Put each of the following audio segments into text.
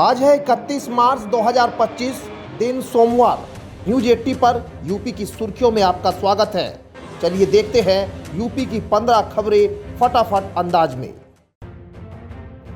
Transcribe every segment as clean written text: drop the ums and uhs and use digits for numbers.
आज है 31 मार्च 2025 दिन सोमवार। न्यूज 80 पर यूपी की सुर्खियों में आपका स्वागत है। चलिए देखते हैं यूपी की 15 खबरें फटाफट अंदाज में।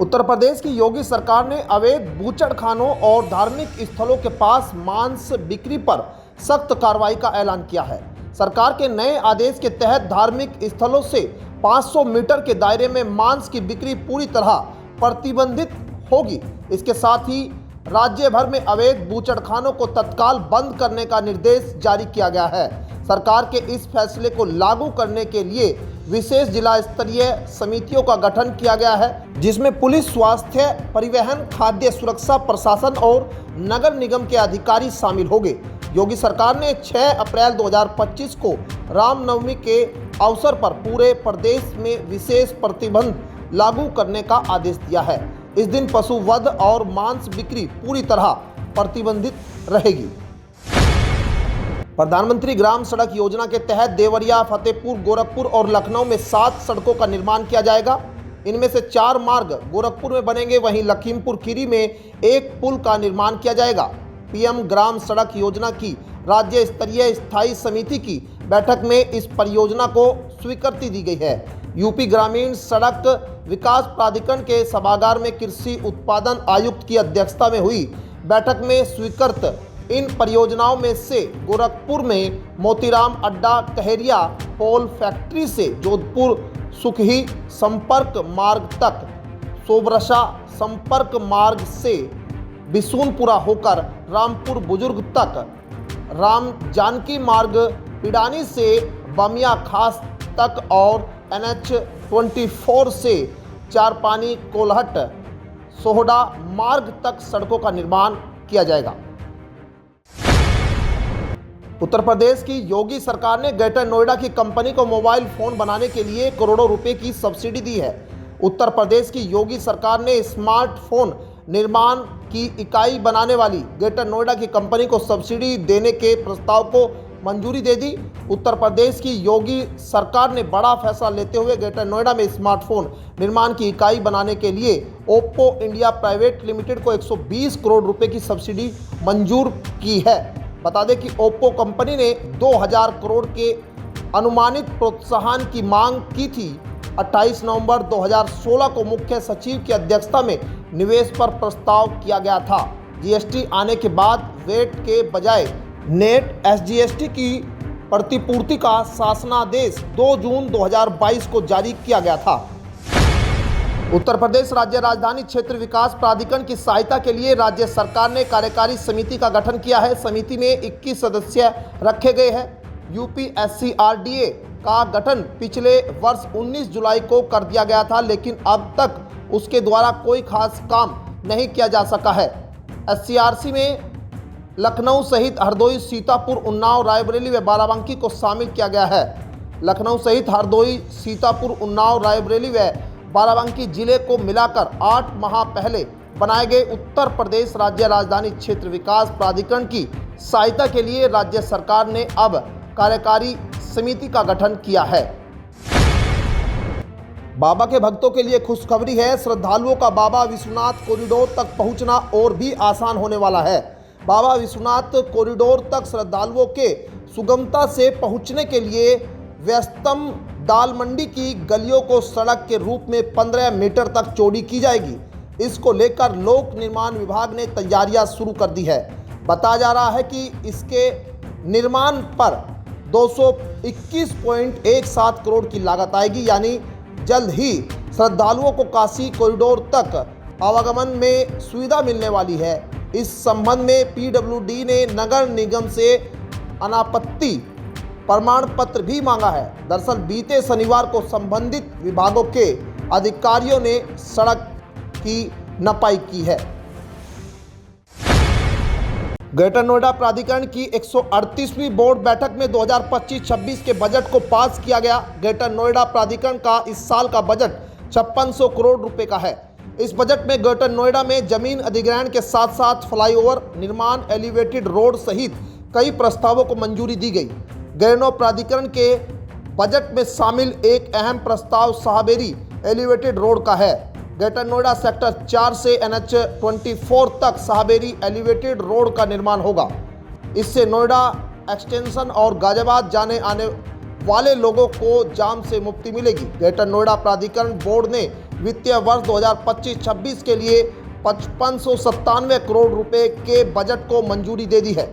उत्तर प्रदेश की योगी सरकार ने अवैध बूचड़खानों और धार्मिक स्थलों के पास मांस बिक्री पर सख्त कार्रवाई का ऐलान किया है। सरकार के नए आदेश के तहत धार्मिक स्थलों से 500 मीटर के दायरे में मांस की बिक्री पूरी तरह प्रतिबंधित होगी। इसके साथ ही राज्य भर में अवैध बूचड़खानों को तत्काल बंद करने का निर्देश जारी किया गया है। सरकार के इस फैसले को लागू करने के लिए विशेष जिला स्तरीय समितियों का गठन किया गया है, जिसमें पुलिस, स्वास्थ्य, परिवहन, खाद्य सुरक्षा प्रशासन और नगर निगम के अधिकारी शामिल होंगे। योगी सरकार ने 6 अप्रैल 2025 को रामनवमी के अवसर पर पूरे प्रदेश में विशेष प्रतिबंध लागू करने का आदेश दिया है। इस दिन पशु वध और मांस बिक्री पूरी तरह प्रतिबंधित रहेगी। प्रधानमंत्री ग्राम सड़क योजना के तहत देवरिया, फतेहपुर, गोरखपुर और लखनऊ में 7 सड़कों का निर्माण किया जाएगा। इनमें से 4 मार्ग गोरखपुर में बनेंगे, वहीं लखीमपुर खीरी में एक पुल का निर्माण किया जाएगा। पीएम ग्राम सड़क योजना की राज्य स्तरीय स्थायी समिति की बैठक में इस परियोजना को स्वीकृति दी गई है। यूपी ग्रामीण सड़क विकास प्राधिकरण के सभागार में कृषि उत्पादन आयुक्त की अध्यक्षता में हुई बैठक में स्वीकृत इन परियोजनाओं में से गोरखपुर में मोतीराम अड्डा, कहरिया पोल फैक्ट्री से जोधपुर सुखही संपर्क मार्ग तक, सोबरसा संपर्क मार्ग से बिशुनपुरा होकर रामपुर बुजुर्ग तक, राम जानकी मार्ग पिडानी से बमिया खास तक और NH 24 से चारपानी कोल्हट सोहडा मार्ग तक सड़कों का निर्माण किया जाएगा। उत्तर प्रदेश की योगी सरकार ने ग्रेटर नोएडा की कंपनी को मोबाइल फोन बनाने के लिए करोड़ों रुपए की सब्सिडी दी है। उत्तर प्रदेश की योगी सरकार ने स्मार्टफोन निर्माण की इकाई बनाने वाली ग्रेटर नोएडा की कंपनी को सब्सिडी देने के प्रस्ताव को मंजूरी दे दी। उत्तर प्रदेश की योगी सरकार ने बड़ा फैसला लेते हुए ग्रेटर नोएडा में स्मार्टफोन निर्माण की इकाई बनाने के लिए ओप्पो इंडिया प्राइवेट लिमिटेड को 120 करोड़ रुपए की सब्सिडी मंजूर की है। बता दें कि ओप्पो कंपनी ने 2000 करोड़ के अनुमानित प्रोत्साहन की मांग की थी। 28 नवंबर 2016 को मुख्य सचिव की अध्यक्षता में निवेश पर प्रस्ताव किया गया था। जीएसटी आने के बाद वेट के बजाय नेट SGST की प्रतिपूर्ति का शासनादेश 2 जून 2022 को जारी किया गया था। उत्तर प्रदेश राज्य राजधानी क्षेत्र विकास प्राधिकरण की सहायता के लिए राज्य सरकार ने कार्यकारी समिति का गठन किया है। समिति में 21 सदस्य रखे गए हैं। UPSCRDA का गठन पिछले वर्ष 19 जुलाई को कर दिया गया था, लेकिन अब तक उसके द्वारा कोई खास काम नहीं किया जा सका है। SCRC में लखनऊ सहित हरदोई, सीतापुर, उन्नाव, रायबरेली व बाराबंकी को शामिल किया गया है। लखनऊ सहित हरदोई, सीतापुर, उन्नाव, रायबरेली व बाराबंकी जिले को मिलाकर 8 माह पहले बनाए गए उत्तर प्रदेश राज्य राजधानी क्षेत्र विकास प्राधिकरण की सहायता के लिए राज्य सरकार ने अब कार्यकारी समिति का गठन किया है। बाबा के भक्तों के लिए खुशखबरी है। श्रद्धालुओं का बाबा विश्वनाथ कॉरिडोर तक पहुंचना और भी आसान होने वाला है। बाबा विश्वनाथ कॉरिडोर तक श्रद्धालुओं के सुगमता से पहुंचने के लिए व्यस्तम दाल मंडी की गलियों को सड़क के रूप में 15 मीटर तक चौड़ी की जाएगी। इसको लेकर लोक निर्माण विभाग ने तैयारियां शुरू कर दी है। बताया जा रहा है कि इसके निर्माण पर 221.17 करोड़ की लागत आएगी। यानी जल्द ही श्रद्धालुओं को काशी कॉरिडोर तक आवागमन में सुविधा मिलने वाली है। इस संबंध में PWD ने नगर निगम से अनापत्ति प्रमाण पत्र भी मांगा है। दरअसल बीते शनिवार को संबंधित विभागों के अधिकारियों ने सड़क की नपाई की है। ग्रेटर नोएडा प्राधिकरण की 138वीं बोर्ड बैठक में 2025-26 के बजट को पास किया गया। ग्रेटर नोएडा प्राधिकरण का इस साल का बजट 5600 करोड़ रुपए का है। इस बजट में ग्रेटर नोएडा में जमीन अधिग्रहण के साथ साथ फ्लाईओवर निर्माण, एलिवेटेड रोड सहित कई प्रस्तावों को मंजूरी दी गई। ग्रेनो प्राधिकरण के बजट में शामिल एक अहम प्रस्ताव शाहबेरी एलिवेटेड रोड का है। ग्रेटर नोएडा सेक्टर 4 से NH 24 तक साहबेरी एलिवेटेड रोड का निर्माण होगा। इससे नोएडा एक्सटेंशन और गाजियाबाद जाने आने वाले लोगों को जाम से मुक्ति मिलेगी। ग्रेटर नोएडा प्राधिकरण बोर्ड ने वित्तीय वर्ष 2025-26 के लिए 5597 करोड़ रुपए के बजट को मंजूरी दे दी है।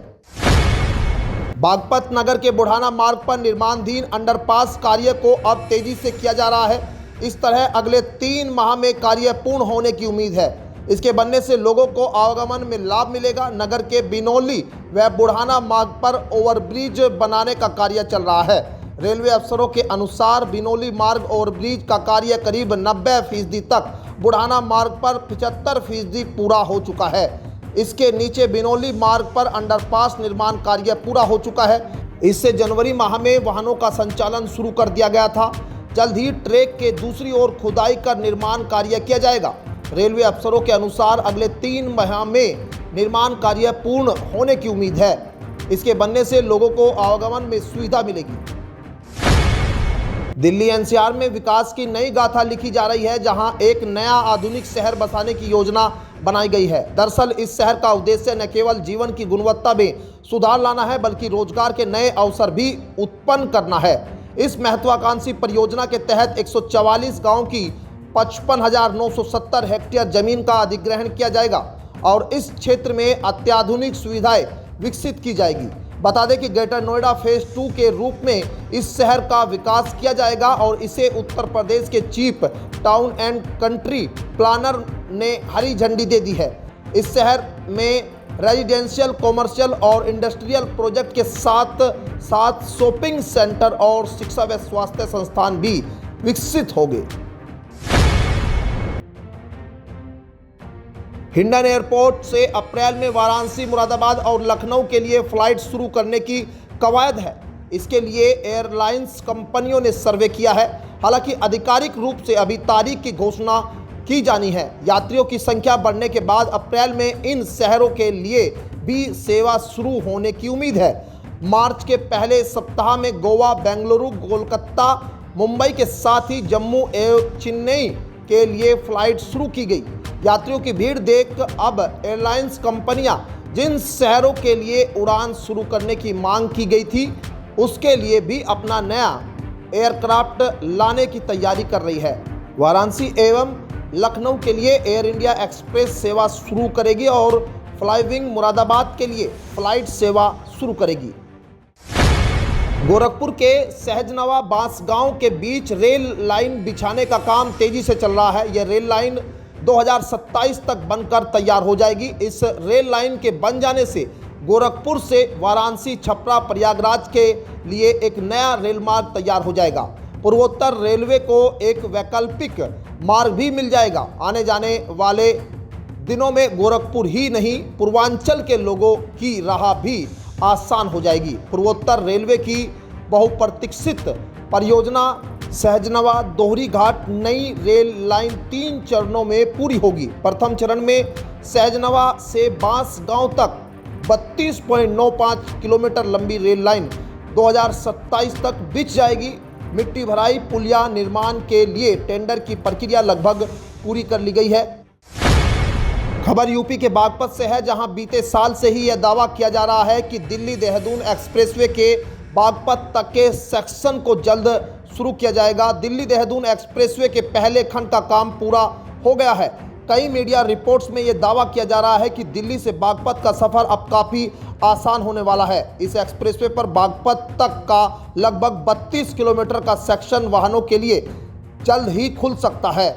बागपत नगर के बुढ़ाना मार्ग पर निर्माणाधीन अंडरपास कार्य को अब तेजी से किया जा रहा है। इस तरह अगले 3 माह में कार्य पूर्ण होने की उम्मीद है। इसके बनने से लोगों को आवागमन में लाभ मिलेगा। नगर के बिनौली व बुढ़ाना मार्ग पर ओवरब्रिज बनाने का कार्य चल रहा है। रेलवे अफसरों के अनुसार बिनौली मार्ग ओवरब्रिज का कार्य करीब 90% तक, बुढ़ाना मार्ग पर 75% पूरा हो चुका है। इसके नीचे बिनौली मार्ग पर अंडरपास निर्माण कार्य पूरा हो चुका है। इससे जनवरी माह में वाहनों का संचालन शुरू कर दिया गया था। जल्द ही ट्रैक के दूसरी ओर खुदाई कर निर्माण कार्य किया जाएगा। रेलवे अफसरों के अनुसार अगले 3 माह में निर्माण कार्य पूर्ण होने की उम्मीद है। इसके बनने से लोगों को आवागमन में सुविधा मिलेगी। दिल्ली NCR में विकास की नई गाथा लिखी जा रही है, जहां एक नया आधुनिक शहर बसाने की योजना बनाई गई है। दरअसल इस शहर का उद्देश्य न केवल जीवन की गुणवत्ता में सुधार लाना है, बल्कि रोजगार के नए अवसर भी उत्पन्न करना है। इस महत्वाकांक्षी परियोजना के तहत 144 गाँव की 55,970 हेक्टेयर जमीन का अधिग्रहण किया जाएगा और इस क्षेत्र में अत्याधुनिक सुविधाएं विकसित की जाएगी। बता दें कि ग्रेटर नोएडा फेज 2 के रूप में इस शहर का विकास किया जाएगा और इसे उत्तर प्रदेश के chief town and country planner ने हरी झंडी दे दी है। इस शहर में रेजिडेंशियल, कॉमर्शियल और इंडस्ट्रियल प्रोजेक्ट के साथ साथ शॉपिंग सेंटर और शिक्षा व स्वास्थ्य संस्थान भी विकसित होंगे। हिंडन एयरपोर्ट से अप्रैल में वाराणसी, मुरादाबाद और लखनऊ के लिए फ्लाइट शुरू करने की कवायद है। इसके लिए एयरलाइंस कंपनियों ने सर्वे किया है। हालांकि आधिकारिक रूप से अभी तारीख की घोषणा की जानी है। यात्रियों की संख्या बढ़ने के बाद अप्रैल में इन शहरों के लिए भी सेवा शुरू होने की उम्मीद है। मार्च के पहले सप्ताह में गोवा, बेंगलुरु, कोलकाता, मुंबई के साथ ही जम्मू एवं चेन्नई के लिए फ्लाइट शुरू की गई। यात्रियों की भीड़ देख अब एयरलाइंस कंपनियां जिन शहरों के लिए उड़ान शुरू करने की मांग की गई थी, उसके लिए भी अपना नया एयरक्राफ्ट लाने की तैयारी कर रही है। वाराणसी एवं लखनऊ के लिए एयर इंडिया एक्सप्रेस सेवा शुरू करेगी और फ्लाईविंग मुरादाबाद के लिए फ्लाइट सेवा शुरू करेगी। गोरखपुर के सहजनवा बांसगांव के बीच रेल लाइन बिछाने का काम तेजी से चल रहा है। यह रेल लाइन 2027 तक बनकर तैयार हो जाएगी। इस रेल लाइन के बन जाने से गोरखपुर से वाराणसी, छपरा, प्रयागराज के लिए एक नया रेल मार्ग तैयार हो जाएगा। पूर्वोत्तर रेलवे को एक वैकल्पिक मार्ग भी मिल जाएगा। आने जाने वाले दिनों में गोरखपुर ही नहीं, पूर्वांचल के लोगों की राह भी आसान हो जाएगी। पूर्वोत्तर रेलवे की बहुप्रतीक्षित परियोजना सहजनवा दोहरी घाट नई रेल लाइन 3 चरणों में पूरी होगी। प्रथम चरण में सहजनवा से बांसगांव तक 32.95 किलोमीटर लंबी रेल लाइन 2027 तक बिछ जाएगी। मिट्टी भराई पुलिया निर्माण के लिए टेंडर की प्रक्रिया लगभग पूरी कर ली गई है। खबर यूपी के बागपत से है, जहां बीते साल से ही यह दावा किया जा रहा है कि दिल्ली देहरादून एक्सप्रेसवे के बागपत तक के सेक्शन को जल्द शुरू किया जाएगा। दिल्ली देहरादून एक्सप्रेसवे के पहले खंड का काम पूरा हो गया है। कई मीडिया रिपोर्ट्स में यह दावा किया जा रहा है कि दिल्ली से बागपत का सफर अब काफ़ी आसान होने वाला है। इस एक्सप्रेसवे पर बागपत तक का लगभग 32 किलोमीटर का सेक्शन वाहनों के लिए जल्द ही खुल सकता है।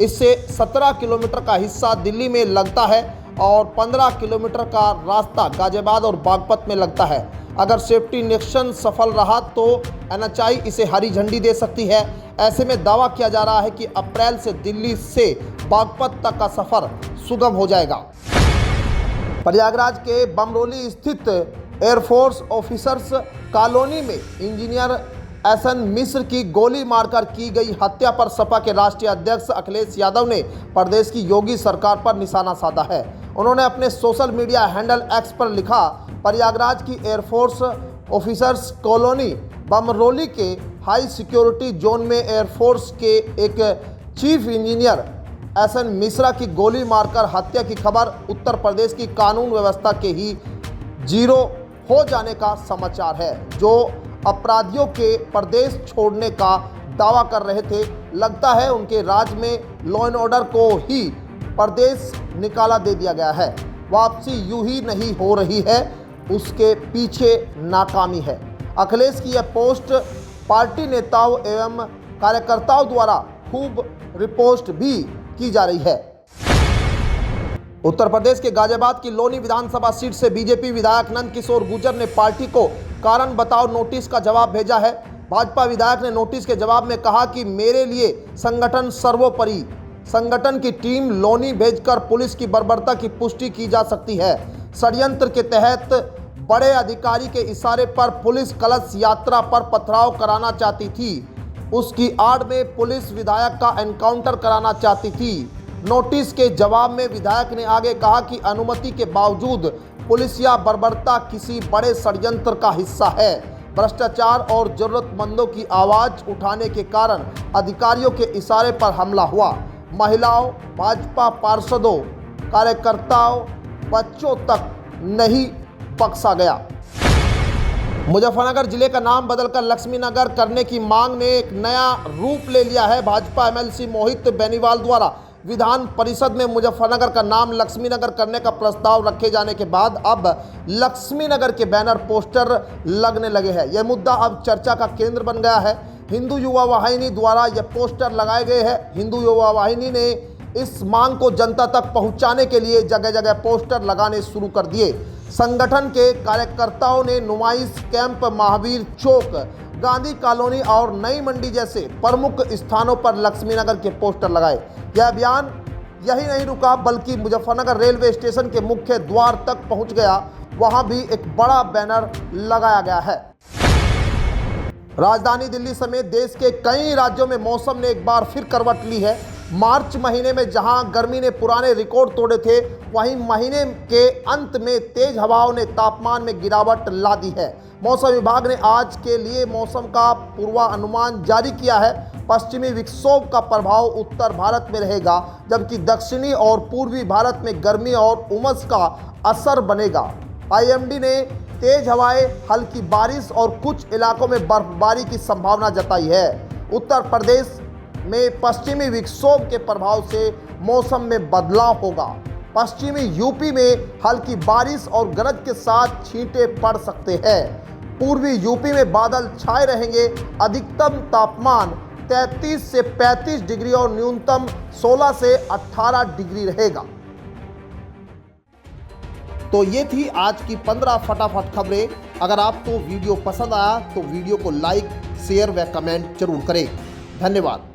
इससे 17 किलोमीटर का हिस्सा दिल्ली में लगता है और 15 किलोमीटर का रास्ता गाजियाबाद और बागपत में लगता है। अगर सेफ्टी निरीक्षण सफल रहा तो NHAI इसे हरी झंडी दे सकती है। ऐसे में दावा किया जा रहा है कि अप्रैल से दिल्ली से बागपत तक का सफर सुगम हो जाएगा। प्रयागराज के बमरोली स्थित एयरफोर्स ऑफिसर्स कॉलोनी में इंजीनियर SN मिश्र की गोली मारकर की गई हत्या पर सपा के राष्ट्रीय अध्यक्ष अखिलेश यादव ने प्रदेश की योगी सरकार पर निशाना साधा है। उन्होंने अपने सोशल मीडिया हैंडल X पर लिखा, प्रयागराज की एयरफोर्स ऑफिसर्स कॉलोनी बमरोली के हाई सिक्योरिटी जोन में एयरफोर्स के एक चीफ इंजीनियर एसएन मिश्रा की गोली मारकर हत्या की खबर उत्तर प्रदेश की कानून व्यवस्था के ही जीरो हो जाने का समाचार है। जो अपराधियों के प्रदेश छोड़ने का दावा कर रहे थे, लगता है उनके राज्य में लॉ एंड ऑर्डर को ही प्रदेश निकाला दे दिया गया है। वापसी यूं ही नहीं हो रही है, उसके पीछे नाकामी है। अखिलेश की यह पोस्ट पार्टी नेताओं एवं कार्यकर्ताओं द्वारा खूब रिपोस्ट भी की जा रही है। उत्तर प्रदेश के गाजियाबाद की लोनी विधानसभा सीट से बीजेपी विधायक नंद किशोर गुर्जर ने पार्टी को कारण बताओ नोटिस का जवाब भेजा है। भाजपा विधायक ने नोटिस के जवाब में कहा कि मेरे लिए संगठन सर्वोपरि, संगठन की टीम लोनी भेजकर पुलिस की बर्बरता की पुष्टि की जा सकती है। षड्यंत्र के तहत बड़े अधिकारी के इशारे पर पुलिस कलश यात्रा पर पथराव कराना चाहती थी। उसकी आड़ में पुलिस विधायक का एनकाउंटर कराना चाहती थी। नोटिस के जवाब में विधायक ने आगे कहा कि अनुमति के बावजूद पुलिसिया बर्बरता किसी बड़े षड्यंत्र का हिस्सा है। भ्रष्टाचार और जरूरतमंदों की आवाज उठाने के कारण अधिकारियों के इशारे पर हमला हुआ। महिलाओं, भाजपा पार्षदों, कार्यकर्ताओं, बच्चों तक नहीं बख्शा गया। मुजफ्फरनगर जिले का नाम बदलकर लक्ष्मीनगर करने की मांग ने एक नया रूप ले लिया है। भाजपा एमएलसी मोहित बेनीवाल द्वारा विधान परिषद में मुजफ्फरनगर का नाम लक्ष्मीनगर करने का प्रस्ताव रखे जाने के बाद अब लक्ष्मीनगर के बैनर पोस्टर लगने लगे हैं। यह मुद्दा अब चर्चा का केंद्र बन गया है। हिंदू युवा वाहिनी द्वारा यह पोस्टर लगाए गए हैं। हिंदू युवा वाहिनी ने इस मांग को जनता तक पहुंचाने के लिए जगह जगह पोस्टर लगाने शुरू कर दिए। संगठन के कार्यकर्ताओं ने नुमाइश कैंप, महावीर चौक, गांधी कॉलोनी और नई मंडी जैसे प्रमुख स्थानों पर लक्ष्मीनगर के पोस्टर लगाए। यह अभियान यही नहीं रुका, बल्कि मुजफ्फरनगर रेलवे स्टेशन के मुख्य द्वार तक पहुंच गया। वहां भी एक बड़ा बैनर लगाया गया है। राजधानी दिल्ली समेत देश के कई राज्यों में मौसम ने एक बार फिर करवट ली है। मार्च महीने में जहां गर्मी ने पुराने रिकॉर्ड तोड़े थे, वहीं महीने के अंत में तेज हवाओं ने तापमान में गिरावट ला दी है। मौसम विभाग ने आज के लिए मौसम का पूर्वानुमान जारी किया है। पश्चिमी विक्षोभ का प्रभाव उत्तर भारत में रहेगा, जबकि दक्षिणी और पूर्वी भारत में गर्मी और उमस का असर बनेगा। आईएमडी ने तेज हवाएं, हल्की बारिश और कुछ इलाकों में बर्फबारी की संभावना जताई है। उत्तर प्रदेश में पश्चिमी विक्षोभ के प्रभाव से मौसम में बदलाव होगा। पश्चिमी यूपी में हल्की बारिश और गरज के साथ छींटे पड़ सकते हैं। पूर्वी यूपी में बादल छाए रहेंगे। अधिकतम तापमान 33 से 35 डिग्री और न्यूनतम 16 से 18 डिग्री रहेगा। तो ये थी आज की 15 फटाफट खबरें। अगर आपको वीडियो पसंद आया तो वीडियो को लाइक, शेयर व कमेंट जरूर करें। धन्यवाद।